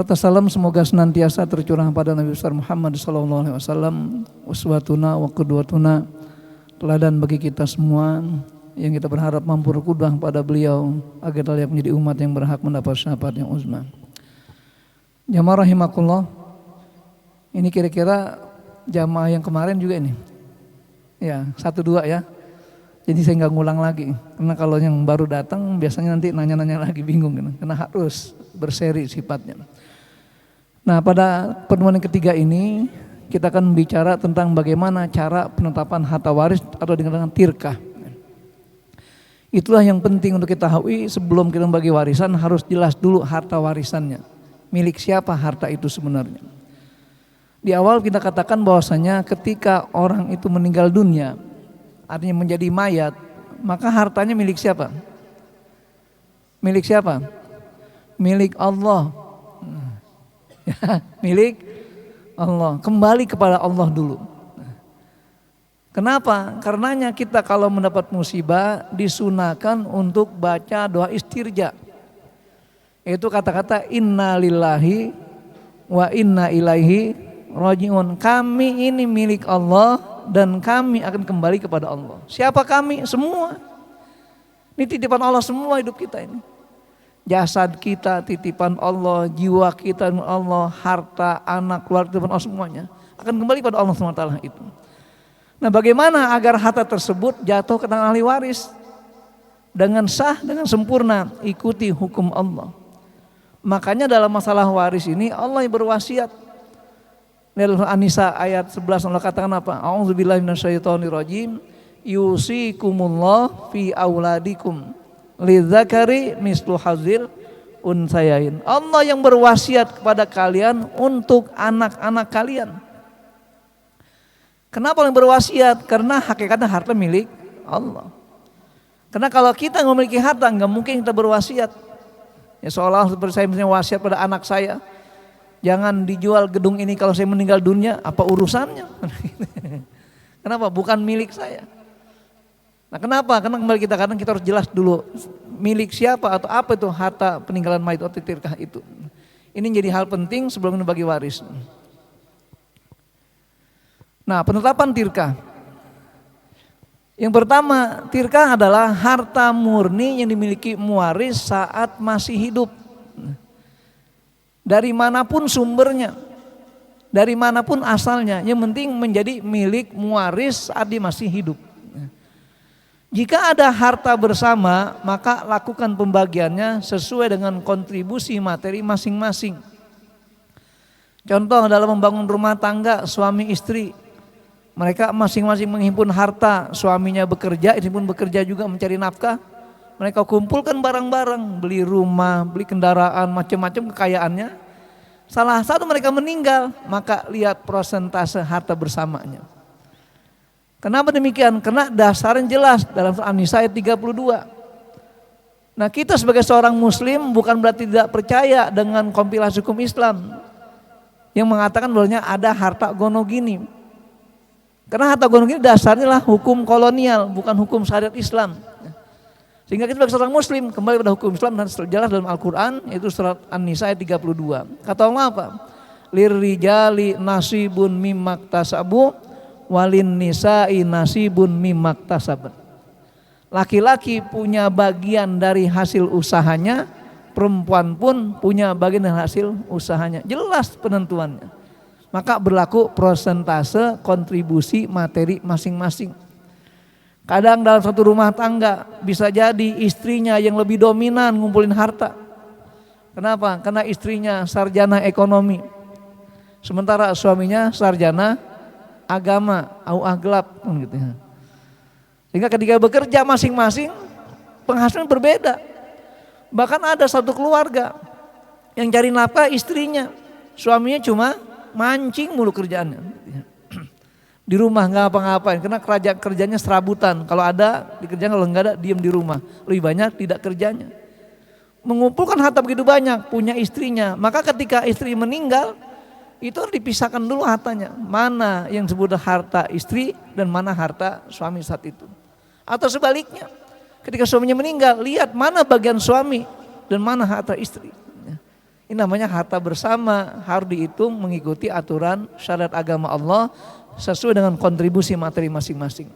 Salam semoga senantiasa tercurah pada Nabi besar Muhammad SAW, uswatuna wa qudwatuna, teladan bagi kita semua yang kita berharap mampu berkudwah pada beliau agar layak menjadi umat yang berhak mendapat syafaat yang uzma. Jamaah rahimakumullah, ini kira-kira jamaah yang kemarin juga ini. Ya, 1-2 ya. Jadi saya nggak ngulang lagi, karena kalau yang baru datang biasanya nanti nanya-nanya lagi bingung, karena harus berseri sifatnya. Nah, pada pertemuan yang ketiga ini kita akan bicara tentang bagaimana cara penetapan harta waris atau dengan tirkah. Itulah yang penting untuk kita ketahui sebelum kita membagi warisan, harus jelas dulu harta warisannya. Milik siapa harta itu sebenarnya. Di awal kita katakan bahwasanya ketika orang itu meninggal dunia, artinya menjadi mayat, maka hartanya milik siapa? Milik siapa? Milik Allah. Milik Allah, kembali kepada Allah dulu. Kenapa? Karenanya kita kalau mendapat musibah disunahkan untuk baca doa istirja. Itu kata-kata inna lillahi wa inna ilaihi rajiun. Kami ini milik Allah dan kami akan kembali kepada Allah. Siapa kami? Semua. Ini titipan Allah semua hidup kita ini. Jasad kita titipan Allah, jiwa kita titipan Allah, harta, anak, keluarga titipan Allah, semuanya akan kembali pada Allah SWT itu. Nah, bagaimana agar harta tersebut jatuh ke tangan ahli waris dengan sah, dengan sempurna? Ikuti hukum Allah. Makanya dalam masalah waris ini Allah yang berwasiat. Dalam An-Nisa ayat 11 Allah katakan apa? A'udzubillahi minasyaitonirrajim. Yusikumullah fi auladikum lidzakari mislu hazil unsayain. Allah yang berwasiat kepada kalian untuk anak-anak kalian. Kenapa yang berwasiat? Karena hakikatnya harta milik Allah. Karena kalau kita memiliki harta, nggak mungkin kita berwasiat. Ya seolah seperti saya misalnya wasiat pada anak saya, jangan dijual gedung ini kalau saya meninggal dunia, apa urusannya? Kenapa? Bukan milik saya. Nah, kenapa? Karena kembali kita kadang kita harus jelas dulu milik siapa atau apa itu harta peninggalan mayit atau tirkah itu. Ini jadi hal penting sebelum membagi waris. Nah, penetapan tirkah. Yang pertama, tirkah adalah harta murni yang dimiliki muwaris saat masih hidup. Dari manapun sumbernya, dari manapun asalnya, yang penting menjadi milik muwaris saat dia masih hidup. Jika ada harta bersama, maka lakukan pembagiannya sesuai dengan kontribusi materi masing-masing. Contoh dalam membangun rumah tangga suami istri, mereka masing-masing menghimpun harta, suaminya bekerja, istri pun bekerja juga mencari nafkah. Mereka kumpulkan barang-barang, beli rumah, beli kendaraan, macam-macam kekayaannya. Salah satu mereka meninggal, maka lihat persentase harta bersamanya. Kenapa demikian? Karena dasarnya jelas dalam An-Nisa ayat 32. Nah, kita sebagai seorang muslim bukan berarti tidak percaya dengan kompilasi hukum Islam yang mengatakan bahwa ada harta gonogini. Karena harta gonogini dasarnya lah hukum kolonial, bukan hukum syariat Islam. Sehingga kita sebagai seorang muslim kembali pada hukum Islam dan jelas dalam Al-Quran, yaitu surat An-Nisa ayat 32. Kata Allah apa? Lirrijali nasibun mimmaktasabu walin nisa'i nasibun mimmaktasabat. Laki-laki punya bagian dari hasil usahanya, perempuan pun punya bagian dari hasil usahanya. Jelas penentuannya. Maka berlaku persentase kontribusi materi masing-masing. Kadang dalam satu rumah tangga bisa jadi istrinya yang lebih dominan ngumpulin harta. Kenapa? Karena istrinya sarjana ekonomi, sementara suaminya sarjana agama, au aglab gitu ya. Sehingga ketika bekerja masing-masing penghasilan berbeda. Bahkan ada satu keluarga yang cari nafkah istrinya, suaminya cuma mancing mulu kerjaannya. Di rumah nggak apa-ngapain, karena kerjanya serabutan. Kalau ada dikerjakan, kalau nggak ada diam di rumah. Lebih banyak tidak kerjanya. Mengumpulkan harta begitu banyak, punya istrinya. Maka ketika istri meninggal, itu harus dipisahkan dulu hartanya. Mana yang disebut harta istri dan mana harta suami saat itu. Atau sebaliknya, ketika suaminya meninggal, lihat mana bagian suami dan mana harta istri. Ini namanya harta bersama, harus dihitung mengikuti aturan syariat agama Allah sesuai dengan kontribusi materi masing-masing.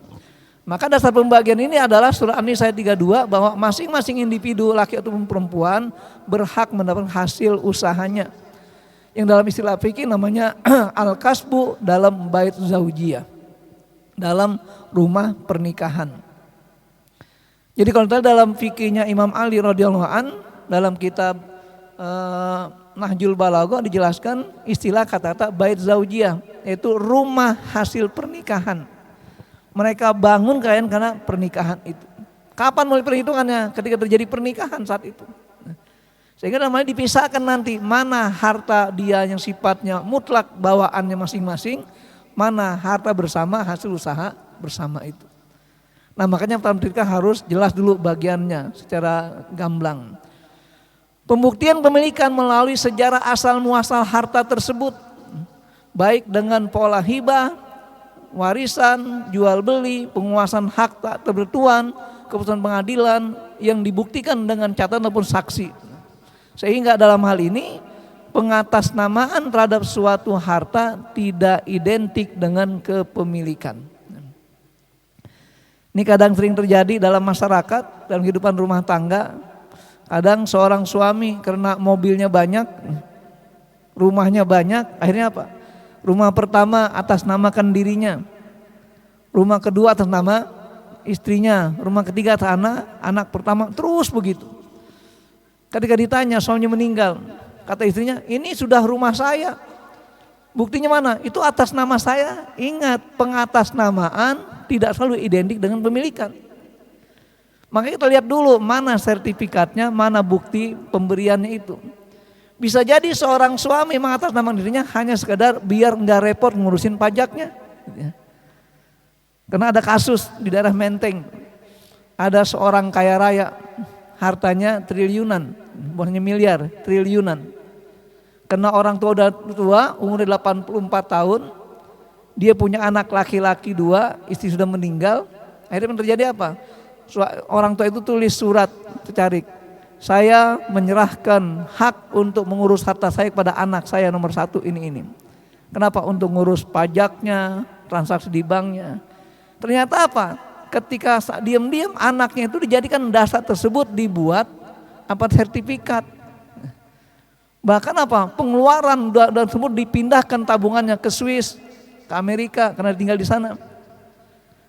Maka dasar pembagian ini adalah surah An-Nisa ayat 32 bahwa masing-masing individu laki ataupun perempuan berhak mendapatkan hasil usahanya. Yang dalam istilah fikih namanya al-kasbu dalam bait zaujiyah, dalam rumah pernikahan. Jadi kalau dalam fikihnya Imam Ali radhiyallahu an dalam kitab Nahjul Balaghah dijelaskan istilah kata-kata bait zaujiyah, yaitu rumah hasil pernikahan. Mereka bangun karena pernikahan itu. Kapan mulai perhitungannya? Ketika terjadi pernikahan saat itu. Sehingga namanya dipisahkan nanti mana harta dia yang sifatnya mutlak bawaannya masing-masing, mana harta bersama hasil usaha bersama itu. Nah makanya dalam nikah harus jelas dulu bagiannya secara gamblang. Pembuktian pemilikan melalui sejarah asal muasal harta tersebut, baik dengan pola hibah, warisan, jual beli, penguasaan hak tak bertuan, keputusan pengadilan yang dibuktikan dengan catatan ataupun saksi. Sehingga dalam hal ini pengatasnamaan terhadap suatu harta tidak identik dengan kepemilikan. Ini kadang sering terjadi dalam masyarakat, dalam kehidupan rumah tangga. Kadang seorang suami karena mobilnya banyak, rumahnya banyak, akhirnya apa? Rumah pertama atas namakan dirinya, rumah kedua atas nama istrinya, rumah ketiga atas anak pertama, terus begitu. Ketika ditanya suaminya meninggal, kata istrinya, ini sudah rumah saya. Buktinya mana? Itu atas nama saya. Ingat, pengatasnamaan tidak selalu identik dengan pemilikan. Makanya kita lihat dulu mana sertifikatnya, mana bukti pemberiannya itu. Bisa jadi seorang suami mengatasnamakan dirinya hanya sekedar biar nggak repot ngurusin pajaknya. Karena ada kasus di daerah Menteng, ada seorang kaya raya, hartanya triliunan, bukan hanya miliar, triliunan. Karena orang tua udah tua, umurnya 84 tahun, dia punya anak laki-laki 2, istri sudah meninggal. Akhirnya terjadi apa? Orang tua itu tulis surat tercarik, saya menyerahkan hak untuk mengurus harta saya kepada anak saya nomor 1 ini. Kenapa? Untuk ngurus pajaknya, transaksi di banknya. Ternyata apa? Ketika diam-diam anaknya itu dijadikan dasar tersebut dibuat sertifikat. Bahkan apa? Pengeluaran dan tersebut dipindahkan tabungannya ke Swiss, ke Amerika karena tinggal di sana.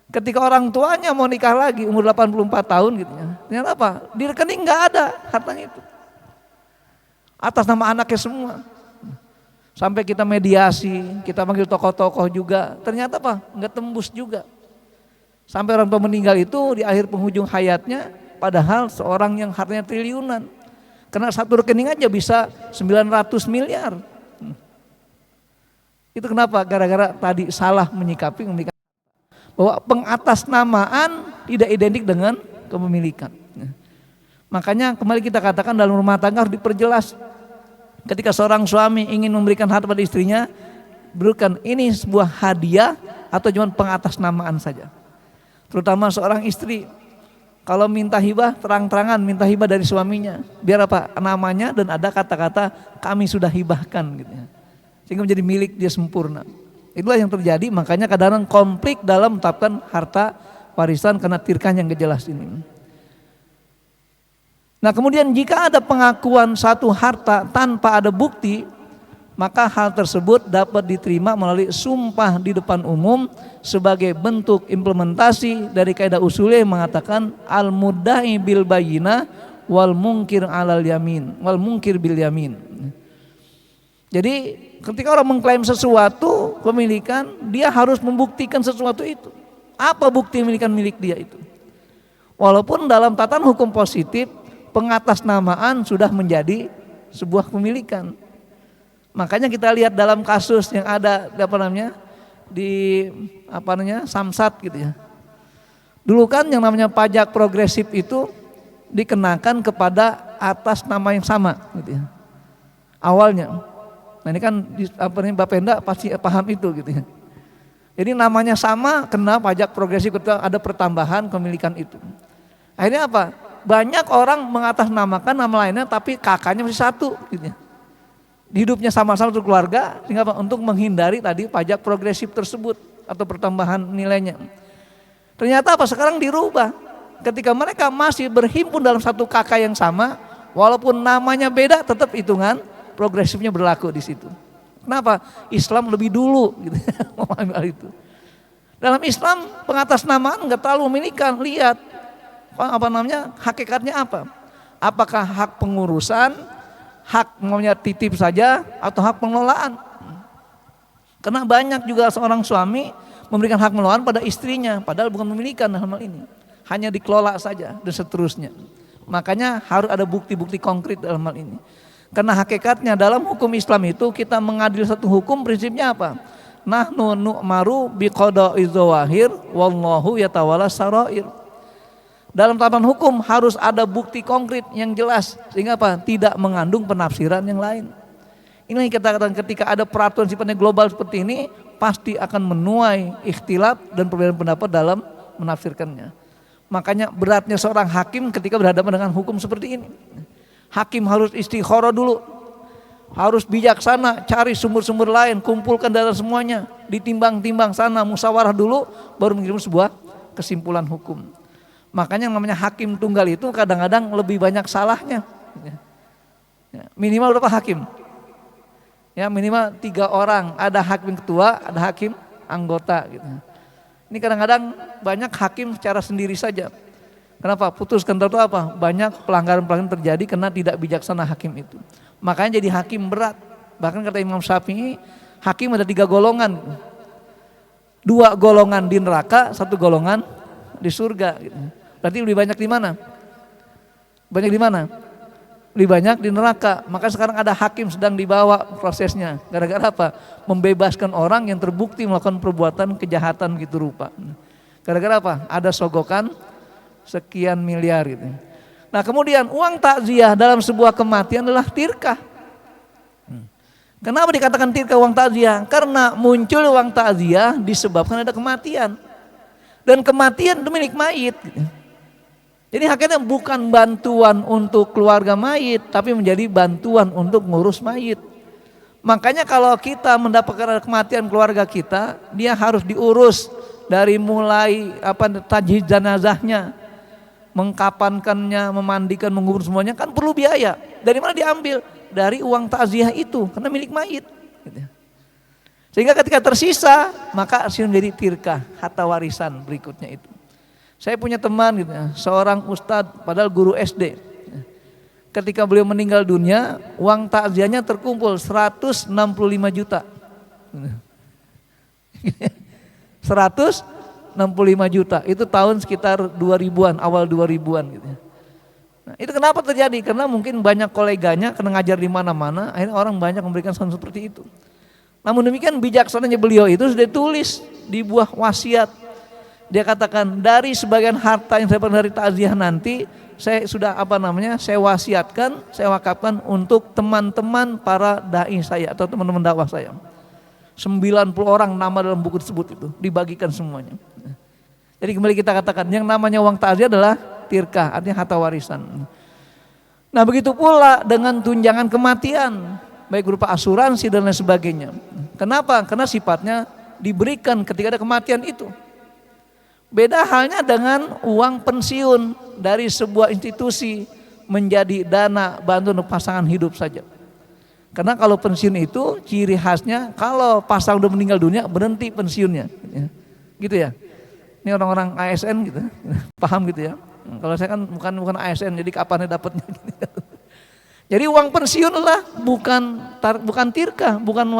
Ketika orang tuanya mau nikah lagi umur 84 tahun gitu ya. Ternyata apa? Di rekening enggak ada hartanya itu. Atas nama anaknya semua. Sampai kita mediasi, kita panggil tokoh-tokoh juga. Ternyata apa? Enggak tembus juga. Sampai orang tua meninggal itu di akhir penghujung hayatnya, padahal seorang yang hartanya triliunan. Karena satu rekening aja bisa 900 miliar. Itu kenapa? Gara-gara tadi salah menyikapi bahwa pengatasnamaan tidak identik dengan kepemilikan. Makanya kembali kita katakan dalam rumah tangga harus diperjelas. Ketika seorang suami ingin memberikan harta pada istrinya, berikan ini sebuah hadiah atau cuma pengatasnamaan saja. Terutama seorang istri, kalau minta hibah terang-terangan minta hibah dari suaminya. Biar apa? Namanya dan ada kata-kata kami sudah hibahkan gitu ya. Sehingga menjadi milik dia sempurna. Itulah yang terjadi, makanya kadang-kadang konflik dalam menetapkan harta warisan karena tirkah yang jelas ini. Nah kemudian jika ada pengakuan satu harta tanpa ada bukti, maka hal tersebut dapat diterima melalui sumpah di depan umum sebagai bentuk implementasi dari kaidah usulnya yang mengatakan al-mudda'i bil bayyinah wal munkir alal yamin wal munkir bil yamin. Jadi ketika orang mengklaim sesuatu pemilikan, dia harus membuktikan sesuatu itu. Apa bukti pemilikan milik dia itu? Walaupun dalam tatanan hukum positif pengatasnamaan sudah menjadi sebuah pemilikan. Makanya kita lihat dalam kasus yang ada di Samsat gitu ya. Dulu kan yang namanya pajak progresif itu dikenakan kepada atas nama yang sama gitu ya. Awalnya. Nah ini kan Bapenda pasti paham itu gitu ya. Jadi namanya sama kena pajak progresif ketika ada pertambahan kepemilikan itu. Akhirnya apa? Banyak orang mengatasnamakan nama lainnya tapi kakaknya masih satu gitu ya. hidupnya sama-sama untuk keluarga, sehingga apa? Untuk menghindari tadi pajak progresif tersebut atau pertambahan nilainya. Ternyata apa? Sekarang dirubah. Ketika mereka masih berhimpun dalam satu KK yang sama, walaupun namanya beda, tetap hitungan progresifnya berlaku di situ. Kenapa? Islam lebih dulu gitu, memahami hal itu. Dalam Islam pengatasnamaan nggak terlalu memilikan, lihat apa namanya hakikatnya apa? Apakah hak pengurusan, hak maunya titip saja, atau hak pengelolaan? Karena banyak juga seorang suami memberikan hak pengelolaan pada istrinya, padahal bukan memilikan dalam hal ini, hanya dikelola saja dan seterusnya. Makanya harus ada bukti-bukti konkret dalam hal ini. Karena hakikatnya dalam hukum Islam itu kita mengadil satu hukum prinsipnya apa? Nahnu nu'maru biqada'iz zawahir wallahu yatawalla sarair. Dalam tatanan hukum harus ada bukti konkret yang jelas sehingga apa? Tidak mengandung penafsiran yang lain. Ini yang kita katakan ketika ada peraturan sifatnya global seperti ini pasti akan menuai ikhtilaf dan perbedaan pendapat dalam menafsirkannya. Makanya beratnya seorang hakim ketika berhadapan dengan hukum seperti ini. Hakim harus istikharah dulu, harus bijaksana, cari sumber-sumber lain, kumpulkan data semuanya, ditimbang-timbang sana, musyawarah dulu, baru mengirim sebuah kesimpulan hukum. Makanya yang namanya hakim tunggal itu kadang-kadang lebih banyak salahnya. Minimal berapa hakim? Ya minimal 3 orang, ada hakim ketua, ada hakim anggota gitu. Ini kadang-kadang banyak hakim secara sendiri saja. Kenapa? Putuskan itu apa? Banyak pelanggaran-pelanggaran terjadi karena tidak bijaksana hakim itu. Makanya jadi hakim berat. Bahkan kata Imam Syafi'i, hakim ada 3 golongan. 2 golongan di neraka, 1 golongan di surga. Berarti lebih banyak di mana? Banyak di mana? Lebih banyak di neraka. Maka sekarang ada hakim sedang dibawa prosesnya. Gara-gara apa? Membebaskan orang yang terbukti melakukan perbuatan kejahatan gitu rupa. Gara-gara apa? Ada sogokan sekian miliar gitu. Nah kemudian uang takziah dalam sebuah kematian adalah tirkah. Kenapa dikatakan tirkah uang takziah? Karena muncul uang takziah disebabkan ada kematian. Dan kematian itu milik mayit. Jadi hakikatnya bukan bantuan untuk keluarga mayit, tapi menjadi bantuan untuk ngurus mayit. Makanya kalau kita mendapatkan kematian keluarga kita, dia harus diurus dari mulai tajhiz jenazahnya, mengkapankannya, memandikan, mengubur semuanya kan perlu biaya. Dari mana diambil? Dari uang takziah itu, karena milik mayit. Sehingga ketika tersisa, maka hasil menjadi tirkah, harta warisan berikutnya itu. Saya punya teman gitu, seorang ustadz, padahal guru SD. Ketika beliau meninggal dunia, uang takziahnya terkumpul 165 juta. 165 juta, itu tahun sekitar 2000-an, awal 2000-an gitu. Nah, itu kenapa terjadi? Karena mungkin banyak koleganya kena ngajar di mana-mana, akhirnya orang banyak memberikan saran seperti itu. Namun demikian bijaksananya beliau itu sudah tulis di buah wasiat. Dia katakan dari sebagian harta yang saya dapat dari takziah nanti, saya sudah saya wasiatkan, saya wakafkan untuk teman-teman para dai saya atau teman-teman dakwah saya. 90 orang nama dalam buku tersebut itu dibagikan semuanya. Jadi kembali kita katakan yang namanya uang takziah adalah tirkah, artinya harta warisan. Nah begitu pula dengan tunjangan kematian, baik berupa asuransi dan lain sebagainya. Kenapa? Karena sifatnya diberikan ketika ada kematian itu. Beda halnya dengan uang pensiun dari sebuah institusi menjadi dana bantu untuk pasangan hidup saja. Karena kalau pensiun itu ciri khasnya kalau pasangan udah meninggal dunia berhenti pensiunnya, gitu ya. Ini orang-orang ASN gitu, paham gitu ya. Kalau saya kan bukan ASN, jadi kapan dapatnya? Jadi uang pensiun lah bukan tirkah, bukan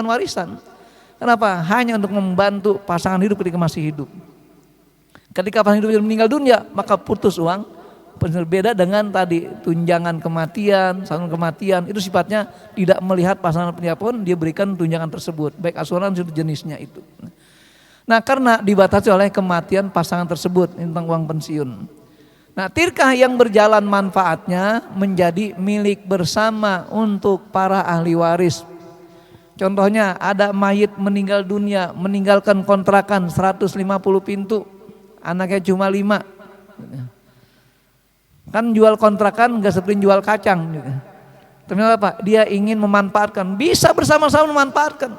warisan. Kenapa? Hanya untuk membantu pasangan hidup ketika masih hidup. Ketika pasangan hidup meninggal dunia, maka putus uang. Berbeda dengan tadi tunjangan kematian, santunan kematian itu sifatnya tidak melihat pasangan peninggal pun dia berikan tunjangan tersebut, baik asuransi jenisnya itu. Nah karena dibatasi oleh kematian pasangan tersebut tentang uang pensiun. Nah tirkah yang berjalan manfaatnya menjadi milik bersama untuk para ahli waris. Contohnya ada mayit meninggal dunia, meninggalkan kontrakan 150 pintu, anaknya cuma 5. Kan jual kontrakan nggak seperti jual kacang gitu. Ternyata apa? Dia ingin memanfaatkan, bisa bersama-sama memanfaatkan.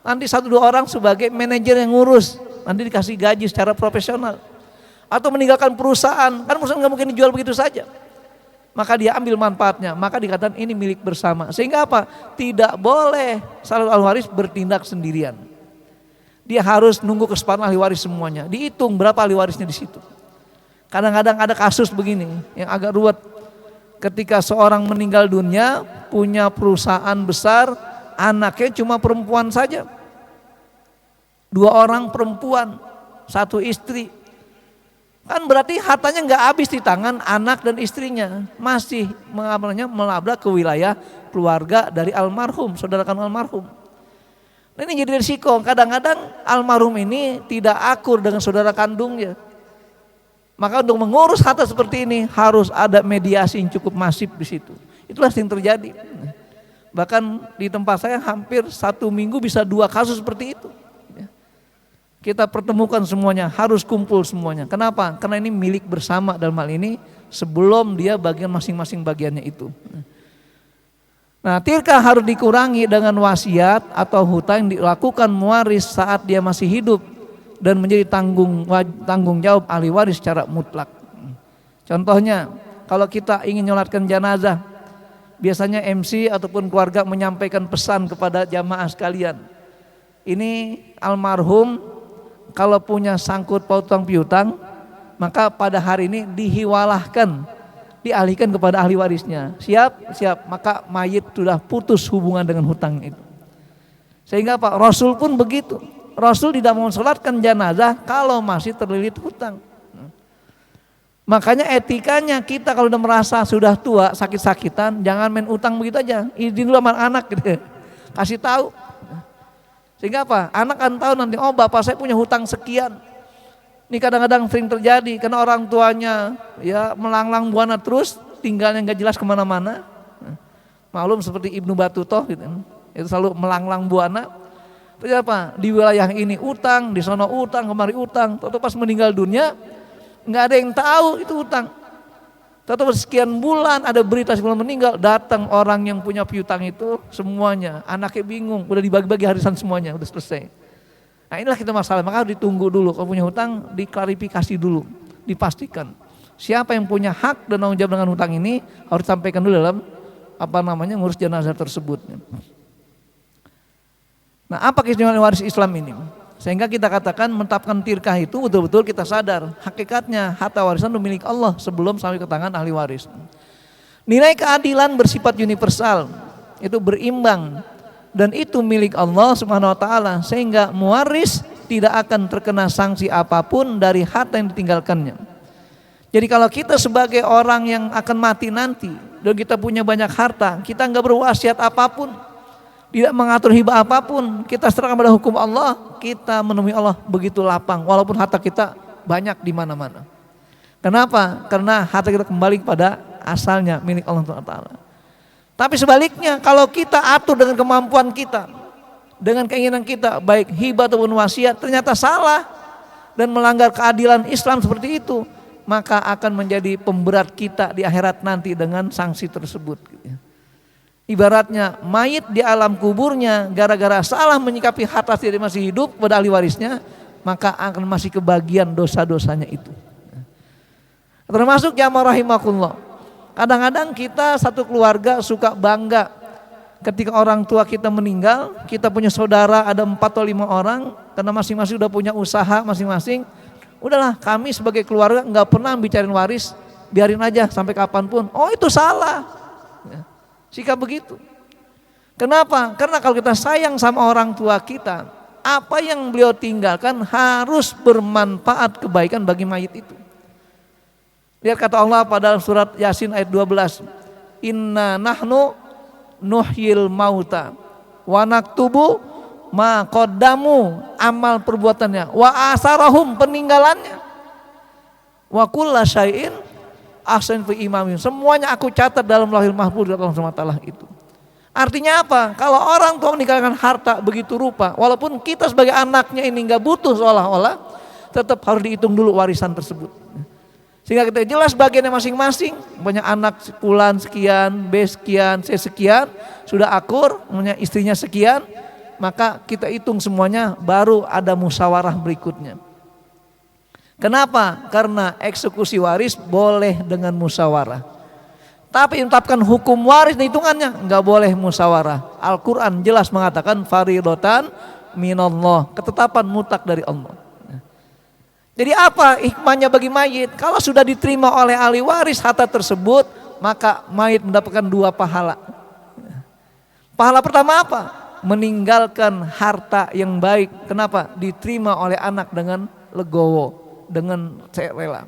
Nanti 1-2 orang sebagai manajer yang ngurus, nanti dikasih gaji secara profesional. Atau meninggalkan perusahaan, kan perusahaan nggak mungkin dijual begitu saja. Maka dia ambil manfaatnya, maka dikatakan ini milik bersama. Sehingga apa? Tidak boleh salah ahli waris bertindak sendirian. Dia harus nunggu kesepakatan ahli waris semuanya. Dihitung berapa ahli warisnya di situ. Kadang-kadang ada kasus begini yang agak ruwet. Ketika seorang meninggal dunia, punya perusahaan besar, anaknya cuma perempuan saja. 2 orang perempuan, 1 istri. Kan berarti hartanya nggak habis di tangan anak dan istrinya, masih melabrak ke wilayah keluarga dari almarhum, saudara kandung almarhum. Nah, ini jadi risiko. Kadang-kadang almarhum ini tidak akur dengan saudara kandungnya. Maka untuk mengurus harta seperti ini harus ada mediasi yang cukup masif di situ. Itulah yang terjadi. Bahkan di tempat saya hampir 1 minggu bisa 2 kasus seperti itu. Kita pertemukan semuanya, harus kumpul semuanya. Kenapa? Karena ini milik bersama dalam hal ini sebelum dia bagian masing-masing bagiannya itu. Nah, tirkah harus dikurangi dengan wasiat atau hutang yang dilakukan mewaris saat dia masih hidup dan menjadi tanggung jawab ahli waris secara mutlak. Contohnya, kalau kita ingin nyolatkan jenazah, biasanya MC ataupun keluarga menyampaikan pesan kepada jamaah sekalian. Ini almarhum kalau punya sangkut pautang piutang, maka pada hari ini dihiwalahkan, dialihkan kepada ahli warisnya. Siap, maka mayit sudah putus hubungan dengan hutang itu. Sehingga Pak Rasul pun begitu. Rasul tidak mau sholatkan jenazah kalau masih terlilit hutang. Makanya etikanya kita kalau udah merasa sudah tua, sakit-sakitan, jangan main utang begitu aja. Izin dulu sama anak gitu. Kasih tahu. Sehingga apa? Anak kan tahu nanti, oh bapak saya punya hutang sekian. Ini kadang-kadang sering terjadi karena orang tuanya ya melanglang buana terus, tinggalnya nggak jelas kemana-mana. Maklum seperti Ibnu Battutoh gitu, itu selalu melanglang buana. Terus apa? Di wilayah ini utang, di sana utang, kemari utang. Tahu pas meninggal dunia nggak ada yang tahu itu utang. Tahu sekian bulan ada berita sebelum meninggal, datang orang yang punya piutang itu semuanya, anaknya bingung, udah dibagi-bagi harisan semuanya, udah selesai. Nah inilah kita masalah, maka harus ditunggu dulu. Kalau punya hutang diklarifikasi dulu, dipastikan siapa yang punya hak dan tanggung jawab dengan hutang ini harus disampaikan dulu dalam ngurus jenazah tersebut. Nah, apa keistimewaan waris Islam ini? Sehingga kita katakan menetapkan tirkah itu betul-betul kita sadar hakikatnya harta warisan itu milik Allah sebelum sampai ke tangan ahli waris. Nilai keadilan bersifat universal, itu berimbang dan itu milik Allah Subhanahu wa taala, sehingga mewaris tidak akan terkena sanksi apapun dari harta yang ditinggalkannya. Jadi kalau kita sebagai orang yang akan mati nanti dan kita punya banyak harta, kita enggak berwasiat apapun, tidak mengatur hibah apapun, kita serahkan pada hukum Allah, kita menemui Allah begitu lapang walaupun harta kita banyak di mana-mana. Kenapa? Karena harta kita kembali kepada asalnya milik Allah Taala. Tapi sebaliknya kalau kita atur dengan kemampuan kita, dengan keinginan kita, baik hibah ataupun wasiat, ternyata salah dan melanggar keadilan Islam seperti itu, maka akan menjadi pemberat kita di akhirat nanti dengan sanksi tersebut. Ibaratnya mayit di alam kuburnya gara-gara salah menyikapi harta dia masih hidup pada ahli warisnya, maka akan masih kebagian dosa-dosanya itu. Termasuk jamaah rahimakumullah. Kadang-kadang kita satu keluarga suka bangga ketika orang tua kita meninggal, kita punya saudara ada 4 atau 5 orang, karena masing-masing udah punya usaha masing-masing. Udahlah, kami sebagai keluarga nggak pernah bicarain waris, biarin aja sampai kapanpun. Oh itu salah. Sikap begitu. Kenapa? Karena kalau kita sayang sama orang tua kita, apa yang beliau tinggalkan harus bermanfaat kebaikan bagi mayit itu. Lihat kata Allah pada surat Yasin ayat 12. Inna nahnu nuhyil mauta wa naktubu ma qaddamu, amal perbuatannya, wa asarahum, peninggalannya, wa kulla syai'in ahsan fi imamin, semuanya aku catat dalam lauhil mahfuz Allah SWT itu. Artinya apa? Kalau orang tua meninggalkan harta begitu rupa, walaupun kita sebagai anaknya ini nggak butuh seolah-olah, tetap harus dihitung dulu warisan tersebut. Sehingga kita jelas bagiannya masing-masing. Punya anak bulan sekian, B sekian, C sekian, sudah akur, punya istrinya sekian, maka kita hitung semuanya, baru ada musyawarah berikutnya. Kenapa? Karena eksekusi waris boleh dengan musyawarah. Tapi menetapkan hukum waris hitungannya nggak boleh musyawarah. Al-Quran jelas mengatakan faridotan minallah, ketetapan mutlak dari Allah. Jadi apa hikmahnya bagi mayit? Kalau sudah diterima oleh ahli waris harta tersebut, maka mayit mendapatkan 2 pahala. Pahala pertama apa? Meninggalkan harta yang baik. Kenapa? Diterima oleh anak dengan legowo, dengan rela.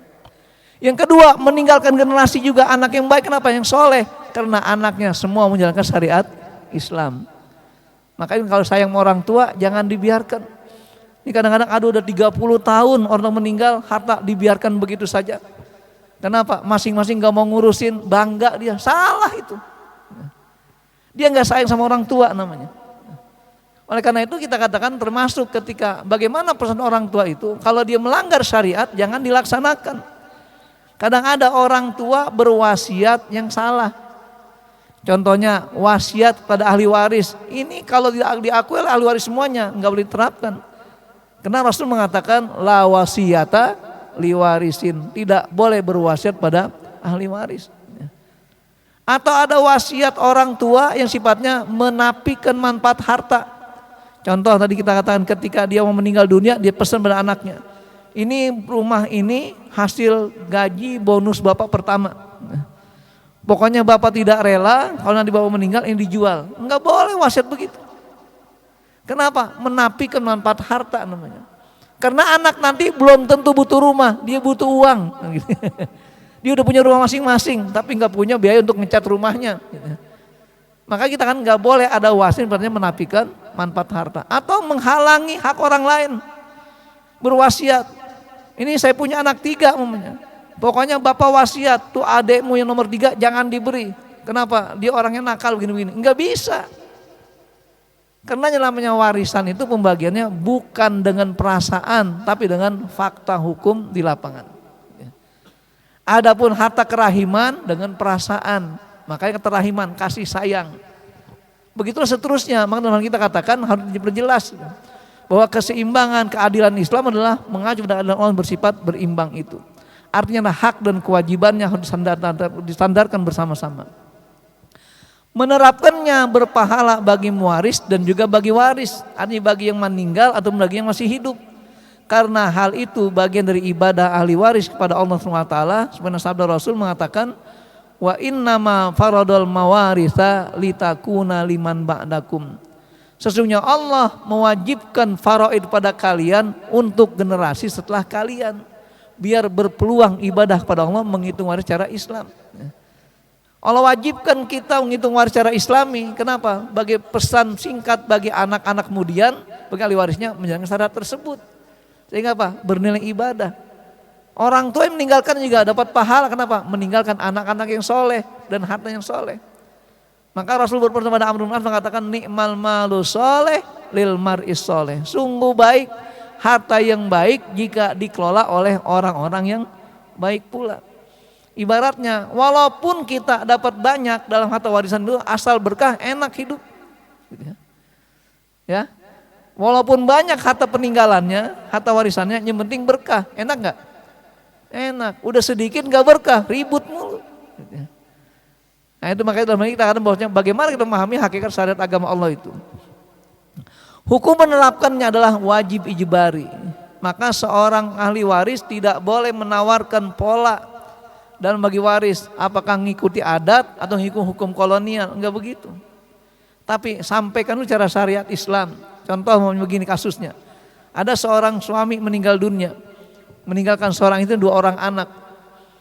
Yang kedua, meninggalkan generasi juga anak yang baik. Kenapa? Yang soleh. Karena anaknya semua menjalankan syariat Islam. Makanya kalau sayang sama orang tua, jangan dibiarkan. Ini kadang-kadang udah 30 tahun orang meninggal, harta dibiarkan begitu saja. Kenapa? Masing-masing gak mau ngurusin, bangga dia. Salah itu. Dia gak sayang sama orang tua namanya. Oleh karena itu kita katakan termasuk ketika bagaimana pesan orang tua itu, kalau dia melanggar syariat jangan dilaksanakan. Kadang ada orang tua berwasiat yang salah. Contohnya wasiat pada ahli waris. Ini kalau diakui oleh ahli waris semuanya gak boleh diterapkan. Karena Rasul mengatakan la wasiyata liwarisin, tidak boleh berwasiat pada ahli waris. Atau ada wasiat orang tua yang sifatnya menafikan manfaat harta. Contoh tadi kita katakan ketika dia mau meninggal dunia, dia pesan pada anaknya, ini rumah ini hasil gaji bonus bapak pertama. Pokoknya bapak tidak rela kalau nanti bapak meninggal ini dijual. Enggak boleh wasiat begitu. Kenapa? Menafikan manfaat harta namanya. Karena anak nanti belum tentu butuh rumah, dia butuh uang. Dia udah punya rumah masing-masing, tapi nggak punya biaya untuk ngecat rumahnya. Maka kita kan nggak boleh ada wasiat berarti menafikan manfaat harta atau menghalangi hak orang lain. Berwasiat, ini saya punya anak 3 umumnya. Pokoknya bapak wasiat tuh adekmu yang nomor 3 jangan diberi. Kenapa? Dia orangnya nakal begini-begini. Nggak bisa. Karena yang namanya warisan itu pembagiannya bukan dengan perasaan tapi dengan fakta hukum di lapangan. Adapun harta kerahiman dengan perasaan, makanya keterahiman, kasih sayang. Begitulah seterusnya. Maka kita katakan harus diperjelas bahwa keseimbangan keadilan Islam adalah mengacu pada keadilan Allah bersifat berimbang itu. Artinya hak dan kewajibannya harus disandarkan bersama-sama. Menerapkannya berpahala bagi muwaris dan juga bagi waris, artinya bagi yang meninggal atau bagi yang masih hidup. Karena hal itu bagian dari ibadah ahli waris kepada Allah SWT. Sebenarnya sabda Rasul mengatakan, wa innama faradul mawaritha litakuna liman ba'dakum. Sesungguhnya Allah mewajibkan faraid pada kalian untuk generasi setelah kalian, biar berpeluang ibadah kepada Allah menghitung waris secara Islam. Allah wajibkan kita menghitung waris secara Islami. Kenapa? Bagi pesan singkat bagi anak-anak kemudian, bagi ahli warisnya menjalankan syarat tersebut. Sehingga apa? Bernilai ibadah. Orang tua yang meninggalkan juga dapat pahala. Kenapa? Meninggalkan anak-anak yang soleh dan harta yang soleh. Maka Rasul berpesan pada Amr bin As mengatakan ni'mal malu soleh lil mar'is soleh. Sungguh baik harta yang baik jika dikelola oleh orang-orang yang baik pula. Ibaratnya walaupun kita dapat banyak dalam harta warisan itu asal berkah enak hidup. Ya. Walaupun banyak harta peninggalannya, harta warisannya yang penting berkah. Enak enggak? Enak. Udah sedikit enggak berkah, ribut mulu. Nah itu makanya dalam ini kita katakan bahwasanya bagaimana kita memahami hakikat syariat agama Allah itu. Hukum menerapkannya adalah wajib ijbari. Maka seorang ahli waris tidak boleh menawarkan pola dalam bagi waris, apakah mengikuti adat atau mengikuti hukum kolonial, enggak begitu. Tapi sampaikan dulu cara syariat Islam. Contoh begini kasusnya, ada seorang suami meninggal dunia, meninggalkan seorang itu 2 orang anak.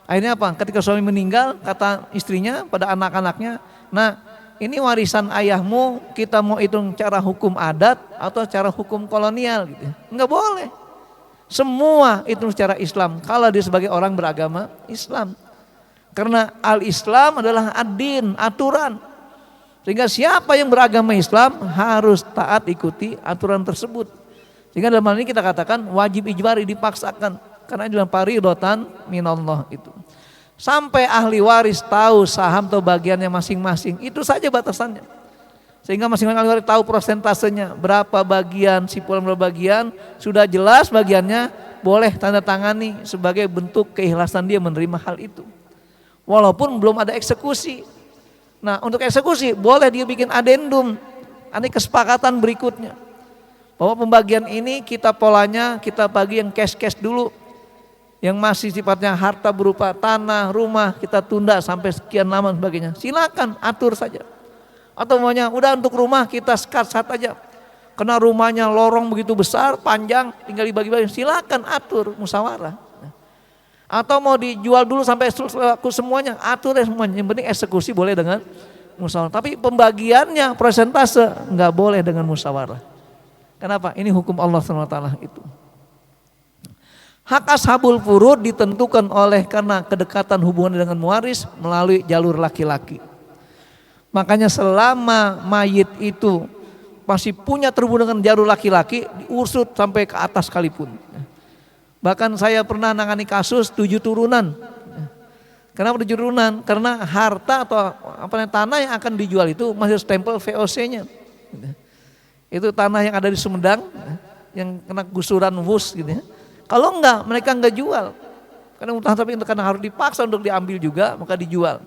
Akhirnya apa? Ketika suami meninggal, kata istrinya pada anak-anaknya, nah ini warisan ayahmu, kita mau hitung cara hukum adat atau cara hukum kolonial gitu. Enggak boleh. Semua itu secara Islam kalau dia sebagai orang beragama Islam. Karena al-Islam adalah ad-din, aturan. Sehingga siapa yang beragama Islam harus taat ikuti aturan tersebut. Sehingga dalam hal ini kita katakan wajib ijbari, dipaksakan. karena itu fariidatan minallah itu. Sampai ahli waris tahu saham atau bagiannya masing-masing, itu saja batasannya. Sehingga masing-masing ahli waris tahu prosentasenya, berapa bagian, simpulan berapa bagian, sudah jelas bagiannya, boleh tanda tangani sebagai bentuk keikhlasan dia menerima hal itu. Walaupun belum ada eksekusi. Nah, untuk eksekusi boleh dia bikin adendum, ada kesepakatan berikutnya. Bahwa pembagian ini kita polanya, kita bagi yang cash dulu. Yang masih sifatnya harta berupa tanah, rumah, kita tunda sampai sekian lama sebagainya. Silakan atur saja. Atau maunya udah untuk rumah kita skat aja. Karena rumahnya lorong begitu besar, panjang, tinggal dibagi-bagi. Silakan atur musyawarah. Atau mau dijual dulu sampai semuanya, atur ya semuanya. Yang penting eksekusi boleh dengan musyawarah. Tapi pembagiannya persentase nggak boleh dengan musyawarah. Kenapa? Ini hukum Allah SWT itu. Hak ashabul furud ditentukan oleh karena kedekatan hubungan dengan mewaris melalui jalur laki-laki. Makanya selama mayit itu masih punya terhubung dengan jalur laki-laki, diusut sampai ke atas sekalipun. Bahkan saya pernah nangani kasus 7 turunan. Kenapa 7 turunan? Karena harta atau tanah yang akan dijual itu masih stempel VOC-nya. Itu tanah yang ada di Sumedang, yang kena gusuran WUS gitu ya. Kalau enggak, mereka enggak jual. Karena harus dipaksa untuk diambil juga, maka dijual.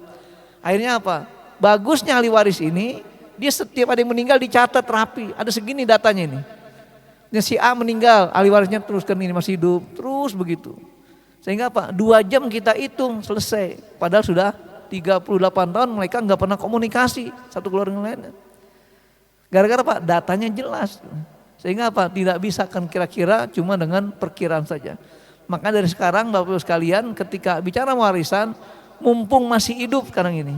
Akhirnya apa? Bagusnya ahli waris ini, dia setiap ada yang meninggal dicatat rapi. Ada segini datanya ini. Si A meninggal, ahli warisnya teruskan ini masih hidup, terus begitu. Sehingga apa? 2 jam kita hitung selesai. Padahal sudah 38 tahun mereka enggak pernah komunikasi satu keluarga yang lainnya. Gara-gara apa? Datanya jelas. Sehingga apa? Tidak bisa kan kira-kira, cuma dengan perkiraan saja. Maka dari sekarang Bapak Ibu sekalian, ketika bicara warisan, mumpung masih hidup sekarang ini,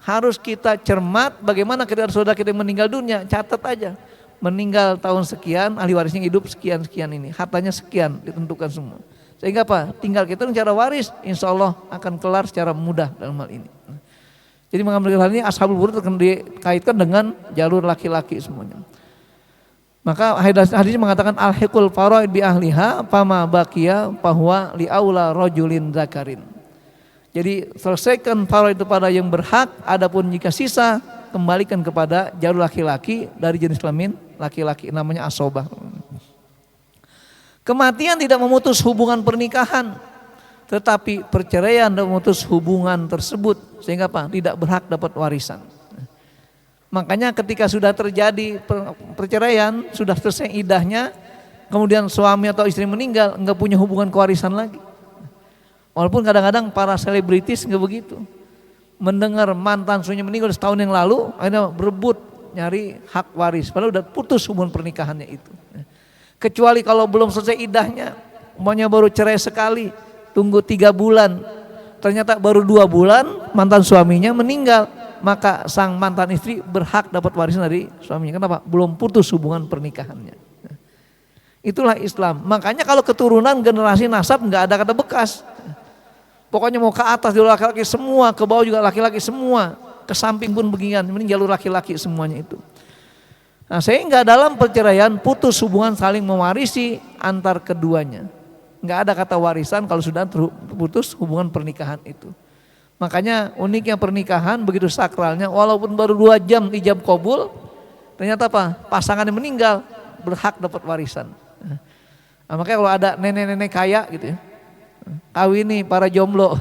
harus kita cermat bagaimana ketika saudara kita meninggal dunia, catat aja. Meninggal tahun sekian, ahli warisnya hidup sekian-sekian ini, hartanya sekian, ditentukan semua. Sehingga apa? Tinggal kita cara waris, insya Allah akan kelar secara mudah dalam hal ini. Jadi mengambil hal ini ashabul furud akan dikaitkan dengan jalur laki-laki semuanya. Maka hadis mengatakan al-hiqul faraid bi ahliha fama baqiya fahuwa li aula rajulin zakarin. Jadi selesaikan faraid itu pada yang berhak, adapun jika sisa kembalikan kepada jalur laki-laki dari jenis kelamin laki-laki, namanya asobah. Kematian tidak memutus hubungan pernikahan, tetapi perceraian dan memutus hubungan tersebut sehingga apa? Tidak berhak dapat warisan. Makanya ketika sudah terjadi perceraian, sudah selesai idahnya, kemudian suami atau istri meninggal, enggak punya hubungan kewarisan lagi. Walaupun kadang-kadang para selebritis enggak begitu. Mendengar mantan suaminya meninggal setahun yang lalu, akhirnya berebut nyari hak waris, padahal udah putus hubungan pernikahannya itu. Kecuali kalau belum selesai idahnya, umpamanya baru cerai sekali, tunggu 3 bulan, ternyata baru 2 bulan mantan suaminya meninggal, maka sang mantan istri berhak dapat warisan dari suaminya. Kenapa? Belum putus hubungan pernikahannya. Itulah Islam. Makanya kalau keturunan generasi nasab nggak ada kata bekas. Pokoknya mau ke atas jalur laki-laki semua, ke bawah juga laki-laki semua, ke samping pun beginian, ini jalur laki-laki semuanya itu. Nah, sehingga dalam perceraian putus hubungan saling mewarisi antar keduanya. Nggak ada kata warisan kalau sudah terputus hubungan pernikahan itu. Makanya uniknya pernikahan begitu sakralnya, walaupun baru 2 jam ijab qabul, ternyata apa? Pasangannya meninggal, berhak dapat warisan. Nah, makanya kalau ada nenek-nenek kaya gitu ya, kawini para jomblo.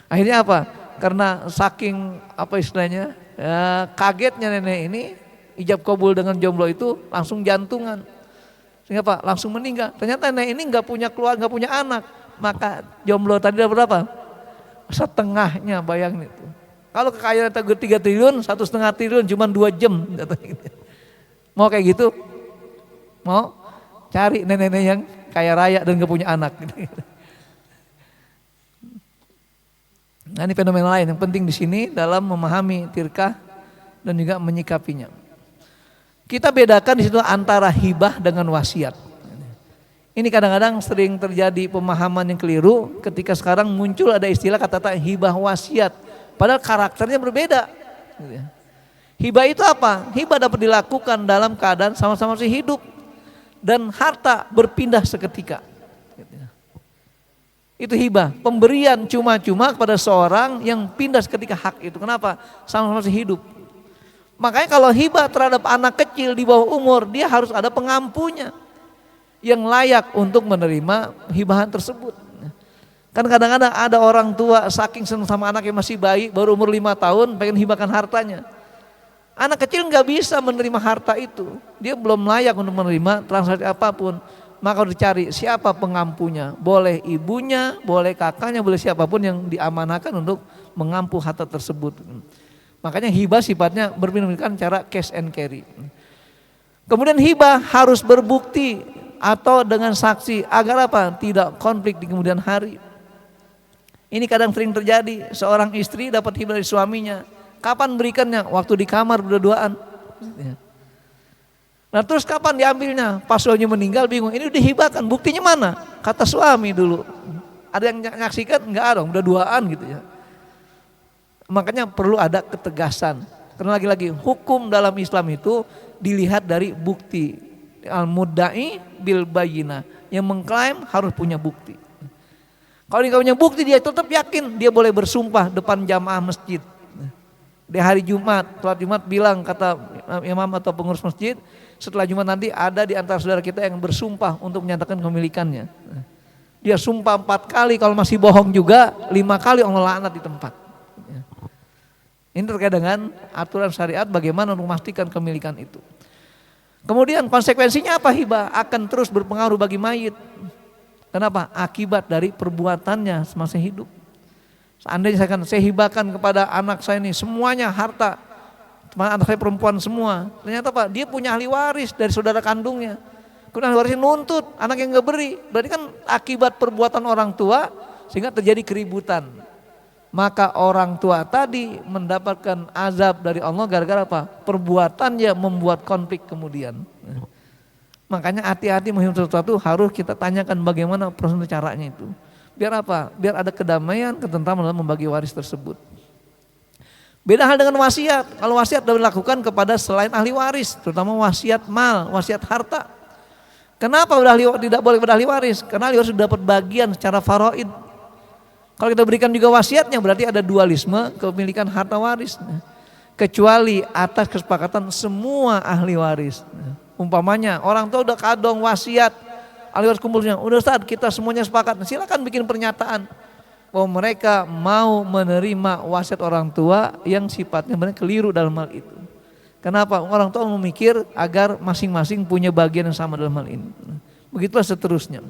Akhirnya apa? Karena saking apa istilahnya, ya, kagetnya nenek ini, ijab qabul dengan jomblo itu langsung jantungan. Sehingga apa? Langsung meninggal. Ternyata nenek ini nggak punya keluarga, nggak punya anak. Maka jomblo tadi dapat berapa? Setengahnya, bayangin itu. Kalau kekayaan 3 triliun, 1,5 triliun cuma 2 jam. Mau kayak gitu? Mau? Cari nenek-nenek yang kaya raya dan gak punya anak. Nah, ini fenomena lain yang penting di sini dalam memahami tirkah dan juga menyikapinya. Kita bedakan di situ antara hibah dengan wasiat. Ini kadang-kadang sering terjadi pemahaman yang keliru ketika sekarang muncul ada istilah kata-kata hibah wasiat. Padahal karakternya berbeda. Hibah itu apa? Hibah dapat dilakukan dalam keadaan sama-sama masih hidup dan harta berpindah seketika. Itu hibah, pemberian cuma-cuma kepada seorang yang pindah ketika hak itu. Kenapa? Sama-sama masih hidup. Makanya kalau hibah terhadap anak kecil di bawah umur, dia harus ada pengampunya yang layak untuk menerima hibahan tersebut. Kan kadang-kadang ada orang tua saking senang sama anak yang masih bayi, baru umur 5 tahun, pengen hibahkan hartanya. Anak kecil nggak bisa menerima harta itu, dia belum layak untuk menerima transaksi apapun. Maka harus dicari siapa pengampunya, boleh ibunya, boleh kakaknya, boleh siapapun yang diamanahkan untuk mengampu harta tersebut. Makanya hibah sifatnya berbeda-beda cara cash and carry. Kemudian hibah harus berbukti atau dengan saksi agar apa? Tidak konflik di kemudian hari. Ini kadang sering terjadi, seorang istri dapat hibah dari suaminya. Kapan berikannya? Waktu di kamar berdua-duaan. Nah terus kapan diambilnya? Pas suaminya meninggal bingung, ini udah hibahkan, buktinya mana? Kata suami dulu. Ada yang nyaksikan? Enggak ada, udah duaan gitu ya. Makanya perlu ada ketegasan. Karena lagi-lagi hukum dalam Islam itu dilihat dari bukti. Al-mudda'i bil bayyinah. Yang mengklaim harus punya bukti. Kalau dia punya bukti, dia tetap yakin dia boleh bersumpah depan jamaah masjid. Di hari Jumat, sholat Jumat bilang kata imam atau pengurus masjid, setelah Jumat nanti ada di antara saudara kita yang bersumpah untuk menyatakan kepemilikannya. Dia sumpah 4 kali, kalau masih bohong juga 5 kali Allah laknat di tempat. Ini terkait dengan aturan syariat bagaimana untuk memastikan kepemilikan itu. Kemudian konsekuensinya apa hibah? Akan terus berpengaruh bagi mayit. Kenapa? Akibat dari perbuatannya semasa hidup. Seandainya saya hibahkan kepada anak saya ini semuanya harta, anak saya perempuan semua, ternyata Pak dia punya ahli waris dari saudara kandungnya, kemudian ahli warisnya nuntut anak yang nggak beri, berarti kan akibat perbuatan orang tua sehingga terjadi keributan. Maka orang tua tadi mendapatkan azab dari Allah gara-gara apa? Perbuatannya membuat konflik kemudian. Makanya hati-hati menghibahkan sesuatu harus kita tanyakan bagaimana proses caranya itu. Biar apa? Biar ada kedamaian, ketentraman dalam membagi waris tersebut. Beda hal dengan wasiat. Kalau wasiat sudah dilakukan kepada selain ahli waris, terutama wasiat mal, wasiat harta. Kenapa tidak boleh pada ahli waris? Karena ahli waris sudah dapat bagian secara faraid. Kalau kita berikan juga wasiatnya berarti ada dualisme kepemilikan harta waris. Kecuali atas kesepakatan semua ahli waris. Umpamanya orang tua udah kadong wasiat, ahli waris kumpulnya, udah Ustaz kita semuanya sepakat, silakan bikin pernyataan bahwa mereka mau menerima wasiat orang tua yang sifatnya mereka keliru dalam hal itu. Kenapa? Orang tua memikir agar masing-masing punya bagian yang sama dalam hal ini. Begitulah seterusnya.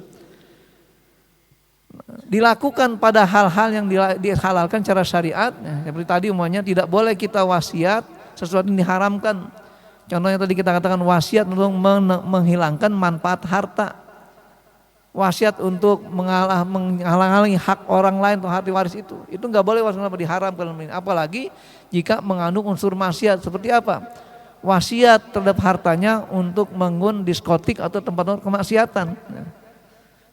Dilakukan pada hal-hal yang dihalalkan secara syariat, seperti tadi umumnya tidak boleh kita wasiat sesuatu yang diharamkan. Contohnya tadi kita katakan wasiat untuk menghilangkan manfaat harta. Wasiat untuk menghalang-halangi hak orang lain atau hak waris itu nggak boleh, kenapa diharamkan ini. Apalagi jika mengandung unsur maksiat. Seperti apa? Wasiat terhadap hartanya untuk membangun diskotik atau tempat kemaksiatan.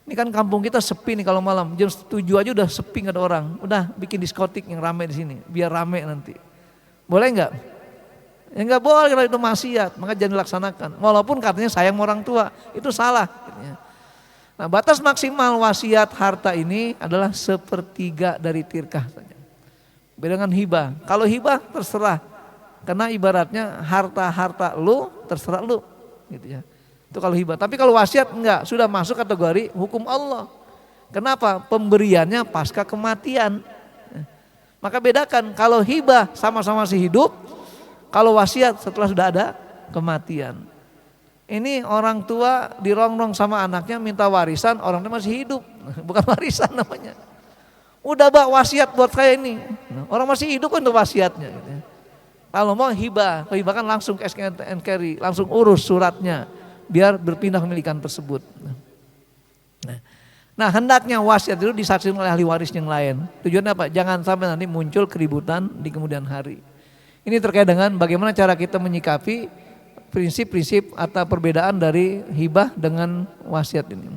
Ini kan kampung kita sepi nih kalau malam, jam 7 aja udah sepi nggak ada orang. Udah bikin diskotik yang rame di sini, biar rame nanti. Boleh nggak? Ya nggak boleh kalau itu maksiat, maka jangan dilaksanakan. Walaupun katanya sayang orang tua, itu salah. Nah, batas maksimal wasiat harta ini adalah 1/3 dari tirkah saja. Beda dengan hibah. Kalau hibah terserah, karena ibaratnya harta lu terserah lu, gitu ya. Itu kalau hibah. Tapi kalau wasiat enggak, sudah masuk kategori hukum Allah. Kenapa? Pemberiannya pasca kematian. Maka bedakan, kalau hibah sama-sama masih hidup, kalau wasiat setelah sudah ada kematian. Ini orang tua dirongrong sama anaknya minta warisan, orang tua masih hidup, bukan warisan namanya. Udah wasiat buat saya ini, orang masih hidup kan untuk wasiatnya. Gitu ya. Kalau mau hibah kan langsung cash and carry, langsung urus suratnya, biar berpindah kepemilikan tersebut. Nah hendaknya wasiat itu disaksikan oleh ahli waris yang lain. Tujuannya apa? Jangan sampai nanti muncul keributan di kemudian hari. Ini terkait dengan bagaimana cara kita menyikapi prinsip-prinsip atau perbedaan dari hibah dengan wasiat ini.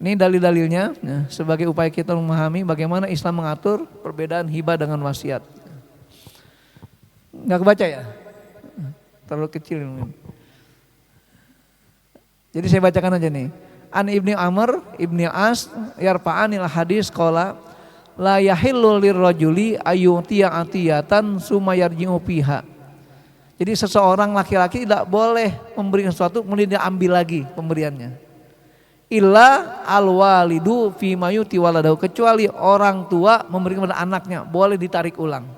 Ini dalil-dalilnya ya, sebagai upaya kita memahami bagaimana Islam mengatur perbedaan hibah dengan wasiat. Nggak kebaca ya? Terlalu kecil. Jadi saya bacakan aja nih. An Ibni Amr Ibni As yarfa'anil hadis qala la yahillu lirrajuli ayyutiya atiyatan summa yarji'u fiha. Jadi seseorang laki-laki tidak boleh memberikan sesuatu kemudian dia ambil lagi pemberiannya. Illa alwalidu fi mayuti waladahu, kecuali orang tua memberikan kepada anaknya boleh ditarik ulang.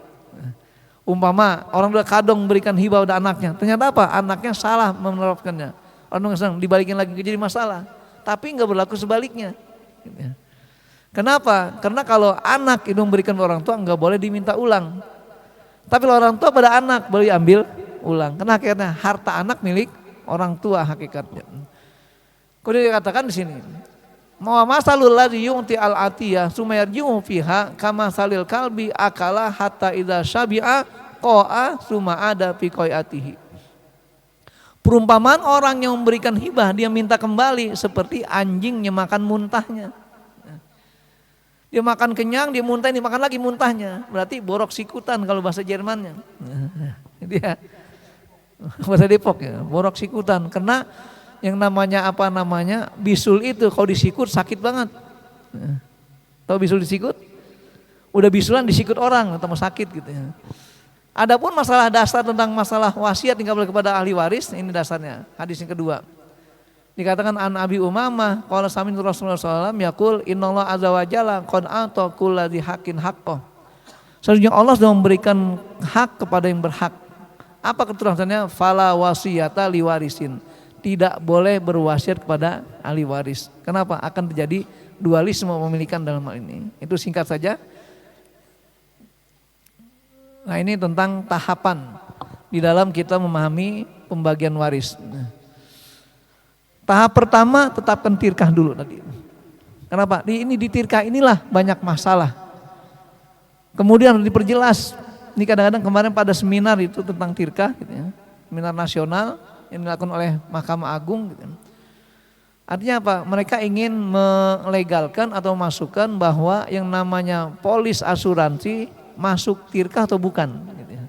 Umpama orang udah kadung memberikan hibah pada anaknya, ternyata apa? Anaknya salah menerapkannya. Orang sedang dibalikin lagi jadi masalah. Tapi nggak berlaku sebaliknya. Kenapa? Karena kalau anak itu memberikan ke orang tua nggak boleh diminta ulang. Tapi kalau orang tua pada anak boleh ambil ulang. Karena akhirnya harta anak milik orang tua hakikatnya. Kemudian dikatakan di sini, ma masalul ladzi yu'ti al-atiyah summa yarji'u fiha kama salil kalbi akala hatta idza syabi'a qa'a summa ada fi qai'atihi. Perumpamaan orang yang memberikan hibah dia minta kembali seperti anjing yang makan muntahnya. Dia makan kenyang, dia muntah, dia makan lagi muntahnya. Berarti borok sikutan kalau bahasa Jermannya. Dia bahasa Depok ya, borok sikutan. Karena yang namanya bisul itu kalau disikut sakit banget. Tahu bisul disikut? Udah bisulan disikut orang, atau sakit gitu ya. Adapun masalah dasar tentang masalah wasiat yang boleh kepada ahli waris, ini dasarnya. Hadis yang kedua. Dikatakan an Abi Umamah qala sami'tu Rasulullah sallallahu alaihi wasallam yaqul innallaha azza wa jalla qad ata kulladzi haqqin haqqah. Sesungguhnya Allah sudah memberikan hak kepada yang berhak. Apa keterangannya? Fala wasiyata liwarisin. Tidak boleh berwasiat kepada ahli waris. Kenapa? Akan terjadi dualisme pemilikan dalam hal ini. Itu singkat saja. Nah ini tentang tahapan di dalam kita memahami pembagian waris. Tahap pertama tetapkan tirkah dulu tadi. Kenapa? Di tirkah inilah banyak masalah. Kemudian diperjelas. Ini kadang-kadang kemarin pada seminar itu tentang tirkah, gitu ya. Seminar nasional yang dilakukan oleh Mahkamah Agung. Gitu. Artinya apa? Mereka ingin melegalkan atau masukkan bahwa yang namanya polis asuransi masuk tirkah atau bukan gitu ya.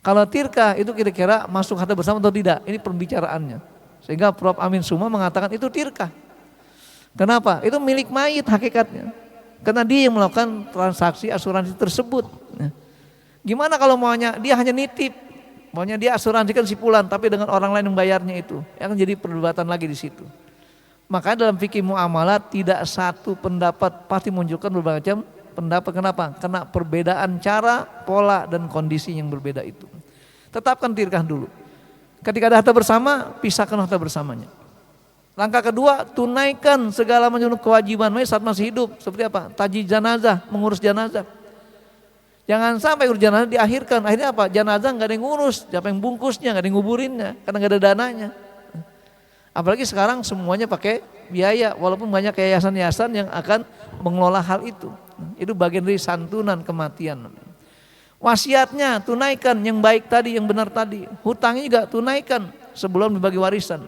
Kalau tirkah itu kira-kira masuk harta bersama atau tidak, ini pembicaraannya. Sehingga Prof. Amin Suma mengatakan itu tirkah. Kenapa? Itu milik mayit hakikatnya. Karena dia yang melakukan transaksi asuransi tersebut. Gimana kalau maunya dia hanya nitip, maunya dia asuransikan si fulan tapi dengan orang lain yang bayarnya itu, yang jadi perdebatan lagi di situ. Maka dalam fikih muamalat tidak satu pendapat, pasti menunjukkan berbagai macam pendapat. Kenapa? Karena perbedaan cara, pola dan kondisi yang berbeda itu. Tetapkan tirkah dulu. Ketika ada harta bersama, pisahkan harta bersamanya. Langkah kedua, tunaikan segala macam kewajiban mayit saat masih hidup. Seperti apa? Taji jenazah, mengurus jenazah. Jangan sampai urus jenazah diakhirkan. Akhirnya apa? Jenazah nggak ada yang ngurus, siapa yang bungkusnya, nggak ada yang nguburinnya, karena nggak ada dananya. Apalagi sekarang semuanya pakai biaya, walaupun banyak yayasan-yayasan yang akan mengelola hal itu. Itu bagian dari santunan kematian. Wasiatnya tunaikan yang baik tadi, yang benar tadi. Hutangnya juga tunaikan sebelum dibagi warisan.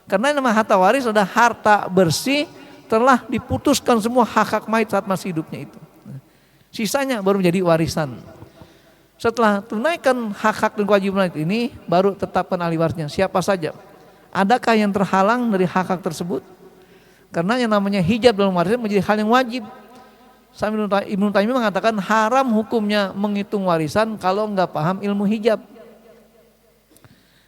Karena nama harta waris adalah harta bersih telah diputuskan semua hak-hak mayit saat masih hidupnya itu. Sisanya baru menjadi warisan. Setelah tunaikan hak-hak dan kewajiban ini, baru tetapkan ahli warisnya. Siapa saja? Adakah yang terhalang dari hak-hak tersebut? Karena yang namanya hijab dalam warisan menjadi hal yang wajib. Ibnu Taimiyah mengatakan haram hukumnya menghitung warisan kalau enggak paham ilmu hijab.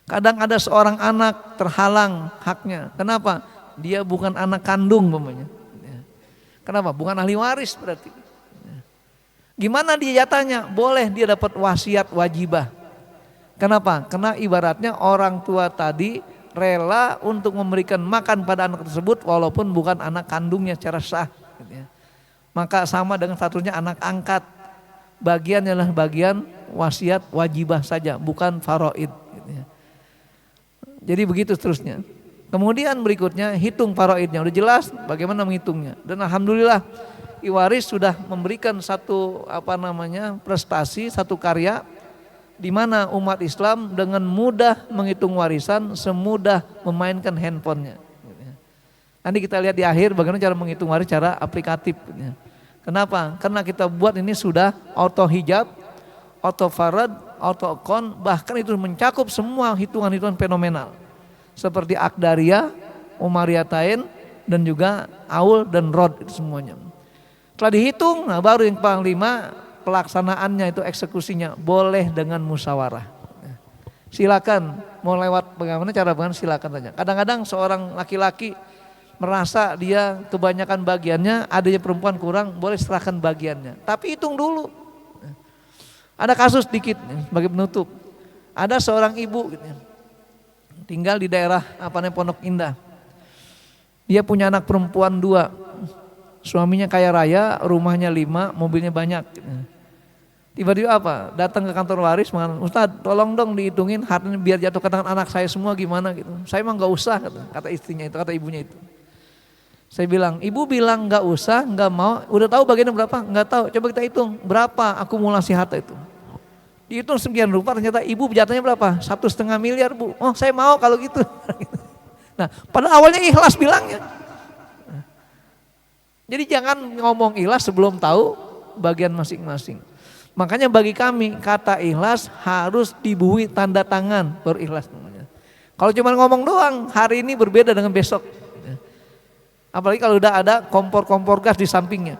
Kadang ada seorang anak terhalang haknya. Kenapa? Dia bukan anak kandung umpamanya. Kenapa? Bukan ahli waris berarti. Gimana dia jatahnya? Boleh dia dapat wasiat wajibah. Kenapa? Karena ibaratnya orang tua tadi rela untuk memberikan makan pada anak tersebut walaupun bukan anak kandungnya secara sah. Maka sama dengan statusnya anak angkat. Bagiannya adalah bagian wasiat wajibah saja, bukan faraid. Jadi begitu seterusnya. Kemudian berikutnya hitung faraidnya, udah jelas bagaimana menghitungnya. Dan alhamdulillah Iwaris sudah memberikan satu prestasi, satu karya di mana umat Islam dengan mudah menghitung warisan semudah memainkan handphonenya. Nanti kita lihat di akhir bagaimana cara menghitung waris secara aplikatif. Kenapa? Karena kita buat ini sudah auto hijab, auto farad, auto akon, bahkan itu mencakup semua hitungan-hitungan fenomenal. Seperti akdaria, Umariyatain, dan juga Aul dan Rod, itu semuanya. Setelah dihitung, nah baru yang paling 5, pelaksanaannya itu eksekusinya boleh dengan musyawarah. Silakan mau lewat bagaimana cara silakan saja. Kadang-kadang seorang laki-laki merasa dia kebanyakan bagiannya, adanya perempuan kurang, boleh serahkan bagiannya. Tapi hitung dulu. Ada kasus dikit sebagai penutup. Ada seorang ibu gitu, tinggal di daerah Pondok Indah. Dia punya anak perempuan 2. Suaminya kaya raya, rumahnya 5, mobilnya banyak. Tiba-tiba datang ke kantor waris, mengatakan, Ustadz tolong dong dihitungin hartanya biar jatuh ke tangan anak saya semua gimana gitu. Saya emang gak usah, kata istrinya itu, kata ibunya itu. Saya bilang, ibu bilang gak usah, gak mau, udah tahu bagiannya berapa? Gak tahu, coba kita hitung berapa akumulasi harta itu. Dihitung sekian rupa, ternyata ibu jatuhnya berapa? 1,5 miliar bu. Oh saya mau kalau gitu. Nah pada awalnya ikhlas bilangnya. Jadi jangan ngomong ikhlas sebelum tahu bagian masing-masing. Makanya bagi kami kata ikhlas harus dibuih tanda tangan baru ikhlas namanya. Kalau cuma ngomong doang hari ini berbeda dengan besok. Apalagi kalau udah ada kompor-kompor gas di sampingnya.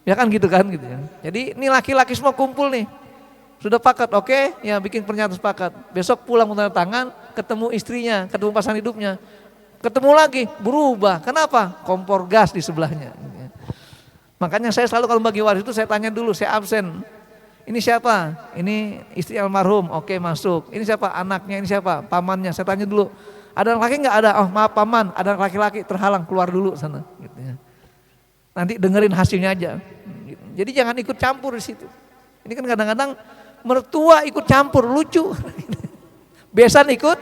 Ya kan gitu kan gitu ya. Jadi ini laki-laki semua kumpul nih. Sudah sepakat, oke, ya bikin pernyataan sepakat. Besok pulang tanda tangan, ketemu istrinya, ketemu pasangan hidupnya. Ketemu lagi, berubah. Kenapa? Kompor gas di sebelahnya. Makanya saya selalu kalau bagi waris itu saya tanya dulu, saya absen. Ini siapa? Ini istri almarhum, oke masuk. Ini siapa? Anaknya, ini siapa? Pamannya, saya tanya dulu. Ada anak laki nggak ada? Oh maaf paman, ada anak laki-laki terhalang keluar dulu sana. Gitu ya. Nanti dengerin hasilnya aja. Jadi jangan ikut campur di situ. Ini kan kadang-kadang mertua ikut campur, lucu. Besan ikut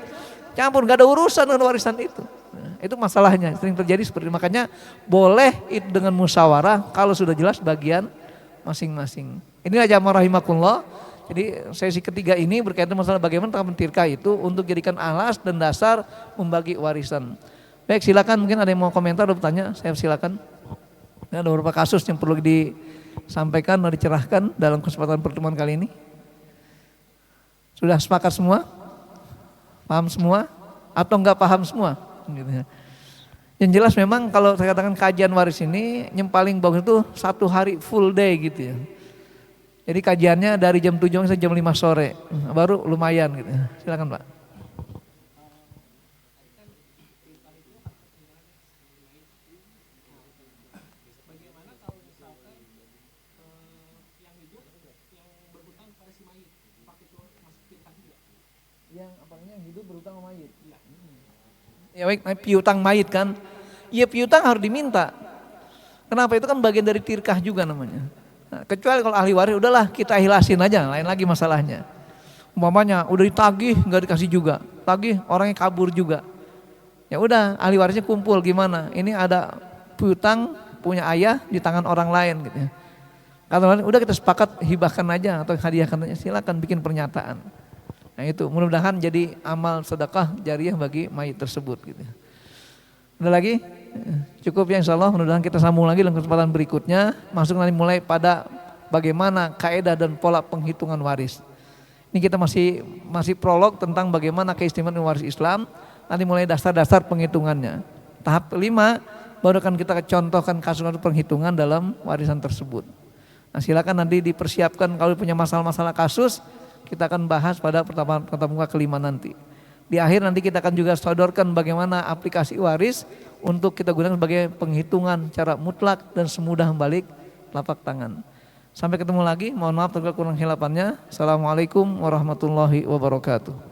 campur, gak ada urusan dengan warisan itu. Nah, itu masalahnya, sering terjadi seperti itu. Makanya boleh itu dengan musyawarah kalau sudah jelas bagian masing-masing. Inilah jamaah rahimakumullah. Jadi sesi ketiga ini berkaitan masalah bagaimana mentirkah itu untuk jadikan alas dan dasar membagi warisan. Baik, silakan mungkin ada yang mau komentar atau bertanya, saya silakan. Ada beberapa kasus yang perlu disampaikan atau dicerahkan dalam kesempatan pertemuan kali ini. Sudah sepakat semua? Paham semua? Atau enggak paham semua? Gitu ya. Yang jelas memang kalau saya katakan kajian waris ini yang paling bagus itu 1 hari full day gitu ya. Jadi kajiannya dari jam 7 sampai jam 5 sore, baru lumayan gitu ya. Silakan Pak. Yang hidup berutang sama mayit. Ya baik, piutang mayit kan. Iya piutang harus diminta. Kenapa? Itu kan bagian dari tirkah juga namanya. Nah, kecuali kalau ahli waris udahlah kita ikhlasin aja, lain lagi masalahnya. Umpamanya udah ditagih nggak dikasih juga, tagih orangnya kabur juga. Ya udah ahli warisnya kumpul gimana? Ini ada piutang punya ayah di tangan orang lain gitu ya. Kalau udah kita sepakat hibahkan aja atau hadiahkan aja, silakan bikin pernyataan. Nah itu mudah-mudahan jadi amal sedekah jariah bagi mayit tersebut gitu. Ada lagi? Cukup ya insyaallah, mudah-mudahan kita sambung lagi dalam kesempatan berikutnya. Masuk nanti mulai pada bagaimana kaidah dan pola penghitungan waris. Ini kita masih prolog tentang bagaimana keistimewaan waris Islam. Nanti mulai dasar-dasar penghitungannya. Tahap 5 baru akan kita contohkan kasus penghitungan dalam warisan tersebut. Nah silakan nanti dipersiapkan kalau punya masalah-masalah kasus. Kita akan bahas pada pertemuan kelima nanti. Di akhir nanti kita akan juga sodorkan bagaimana aplikasi waris untuk kita gunakan sebagai penghitungan cara mutlak dan semudah membalik telapak tangan. Sampai ketemu lagi, mohon maaf terkait kurang hilafannya. Assalamualaikum warahmatullahi wabarakatuh.